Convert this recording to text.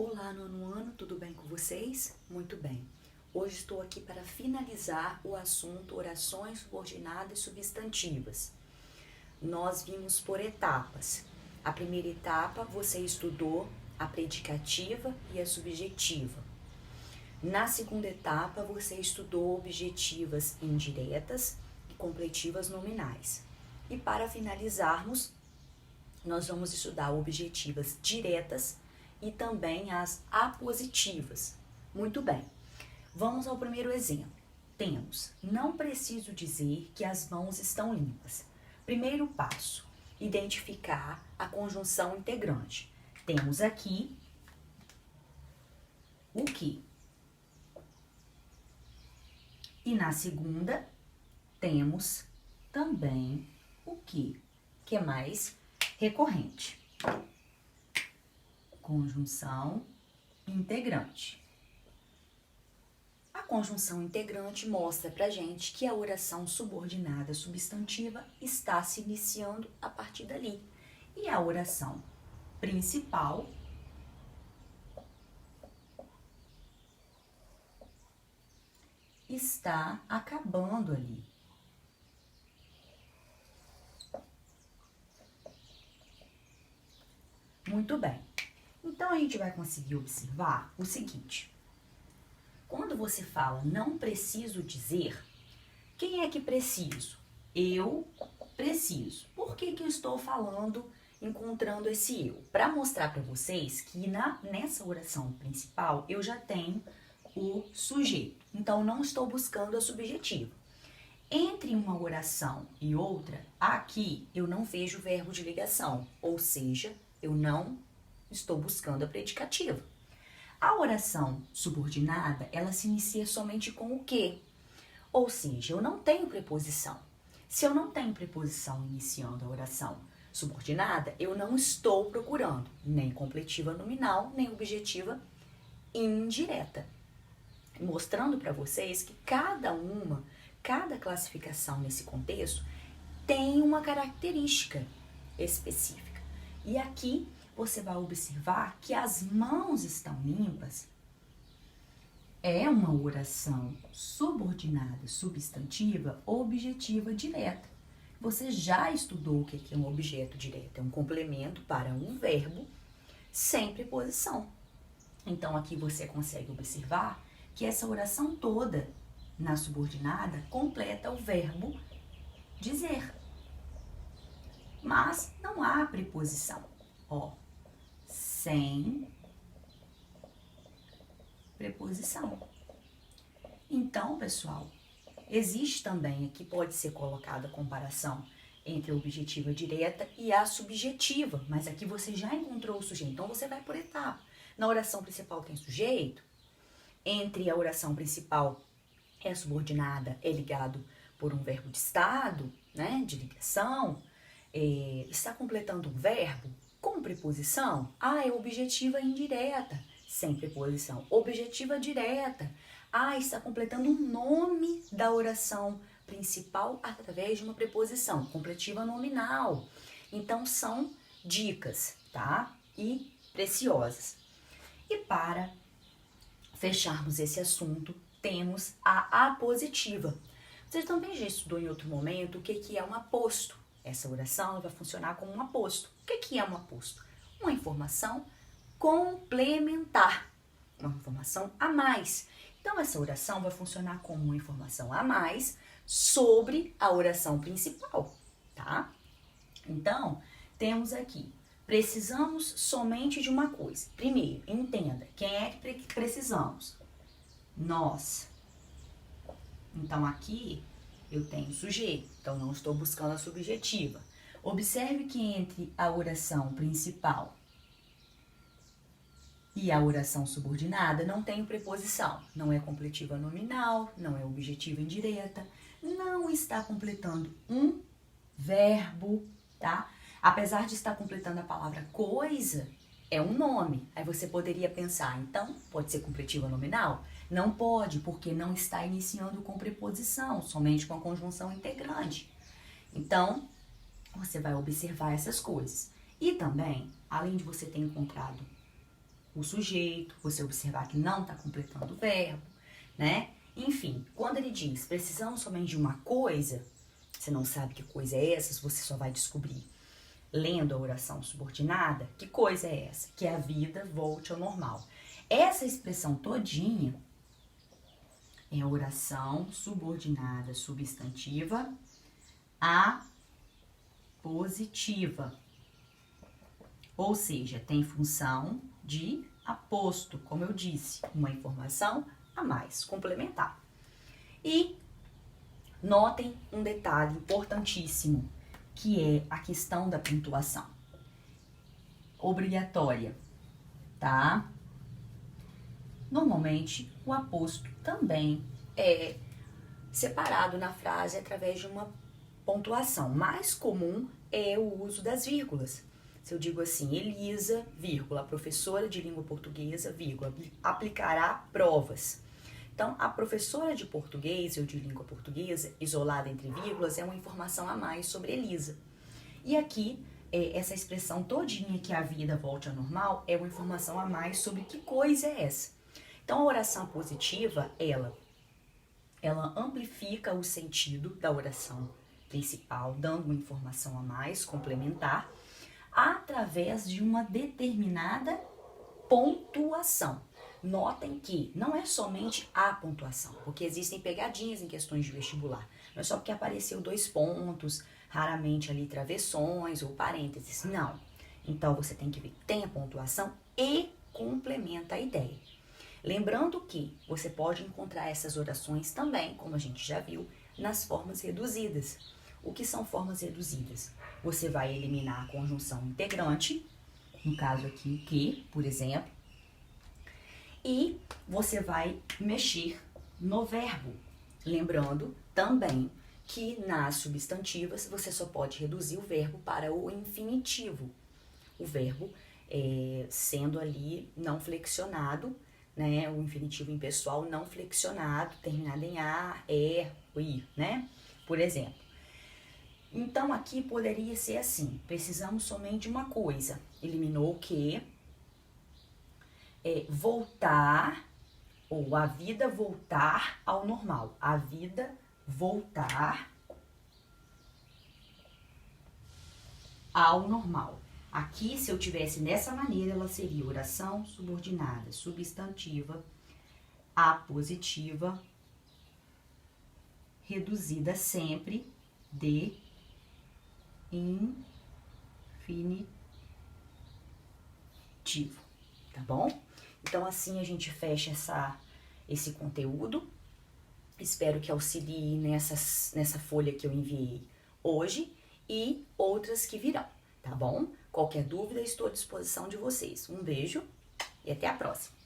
Olá, nono ano, tudo bem com vocês? Muito bem. Hoje estou aqui para finalizar o assunto orações subordinadas substantivas. Nós vimos por etapas. A primeira etapa você estudou a predicativa e a subjetiva. Na segunda etapa você estudou objetivas indiretas e completivas nominais. E para finalizarmos, nós vamos estudar objetivas diretas e também as apositivas. Muito bem, vamos ao primeiro exemplo. Temos, não preciso dizer que as mãos estão limpas. Primeiro passo, identificar a conjunção integrante. Temos aqui o que. E na segunda, temos também o que é mais recorrente. Conjunção integrante. A conjunção integrante mostra pra gente que a oração subordinada substantiva está se iniciando a partir dali. E a oração principal está acabando ali. Muito bem. Então, a gente vai conseguir observar o seguinte. Quando você fala não preciso dizer, quem é que preciso? Eu preciso. Por que eu estou falando, encontrando esse eu? Para mostrar para vocês que nessa oração principal eu já tenho o sujeito. Então, não estou buscando a subjetiva. Entre uma oração e outra, aqui eu não vejo verbo de ligação, ou seja, eu não estou buscando a predicativa. A oração subordinada, ela se inicia somente com o que? Ou seja, eu não tenho preposição. Se eu não tenho preposição iniciando a oração subordinada, eu não estou procurando nem completiva nominal, nem objetiva indireta. Mostrando para vocês que cada classificação nesse contexto tem uma característica específica. E aqui você vai observar que as mãos estão limpas é uma oração subordinada substantiva objetiva direta. Você já estudou o que é um objeto direto? É um complemento para um verbo sem preposição. Então, aqui você consegue observar que essa oração toda, na subordinada, completa o verbo dizer. Mas não há preposição. Ó, sem preposição. Então, pessoal, existe também aqui, pode ser colocada a comparação entre a objetiva direta e a subjetiva, mas aqui você já encontrou o sujeito, então você vai por etapa. Na oração principal tem sujeito, entre a oração principal e a subordinada é ligado por um verbo de estado, né, de ligação, está completando um verbo com preposição, é objetiva indireta, sem preposição. Objetiva direta, está completando um nome da oração principal através de uma preposição, completiva nominal. Então, são dicas, tá? E preciosas. E para fecharmos esse assunto, temos a apositiva. Você também já estudou em outro momento o que é um aposto. Essa oração vai funcionar como um aposto. O que é um aposto? Uma informação complementar, uma informação a mais. Então, essa oração vai funcionar como uma informação a mais sobre a oração principal, tá? Então, temos aqui, precisamos somente de uma coisa. Primeiro, entenda, quem é que precisamos? Nós. Então, aqui eu tenho sujeito, então não estou buscando a subjetiva. Observe que entre a oração principal e a oração subordinada não tem preposição. Não é completiva nominal, não é objetiva indireta, não está completando um verbo, tá? Apesar de estar completando a palavra coisa, é um nome. Aí você poderia pensar, então, pode ser completiva nominal? Não pode, porque não está iniciando com preposição, somente com a conjunção integrante. Então, você vai observar essas coisas. E também, além de você ter encontrado o sujeito, você observar que não está completando o verbo, né? Enfim, quando ele diz precisamos somente de uma coisa, você não sabe que coisa é essa, você só vai descobrir lendo a oração subordinada. Que coisa é essa? Que a vida volte ao normal. Essa expressão todinha é a oração subordinada substantiva apositiva. Ou seja, tem função de aposto, como eu disse, uma informação a mais, complementar. E notem um detalhe importantíssimo, que é a questão da pontuação. Obrigatória, tá? Normalmente, o aposto também é separado na frase através de uma pontuação. Mais comum é o uso das vírgulas. Se eu digo assim, Elisa, vírgula, professora de língua portuguesa, vírgula, aplicará provas. Então, a professora de português ou de língua portuguesa, isolada entre vírgulas, é uma informação a mais sobre Elisa. E aqui, essa expressão todinha que a vida volte ao normal é uma informação a mais sobre que coisa é essa. Então, a oração positiva, ela amplifica o sentido da oração principal, dando uma informação a mais, complementar, através de uma determinada pontuação. Notem que não é somente a pontuação, porque existem pegadinhas em questões de vestibular. Não é só porque apareceu 2 pontos, raramente ali travessões ou parênteses. Não. Então, você tem que ver que tem a pontuação e complementa a ideia. Lembrando que você pode encontrar essas orações também, como a gente já viu, nas formas reduzidas. O que são formas reduzidas? Você vai eliminar a conjunção integrante, no caso aqui o que, por exemplo, e você vai mexer no verbo. Lembrando também que nas substantivas você só pode reduzir o verbo para o infinitivo. O verbo sendo ali não flexionado, né? O infinitivo impessoal não flexionado, terminado em a, o i, né? Por exemplo. Então, aqui poderia ser assim, precisamos somente de uma coisa. Eliminou o que? Voltar, ou a vida voltar ao normal. A vida voltar ao normal. Aqui, se eu tivesse dessa maneira, ela seria oração subordinada, substantiva, apositiva, reduzida sempre de infinitivo, tá bom? Então, assim a gente fecha esse conteúdo. Espero que auxilie nessa folha que eu enviei hoje e outras que virão, tá bom? Qualquer dúvida, estou à disposição de vocês. Um beijo e até a próxima!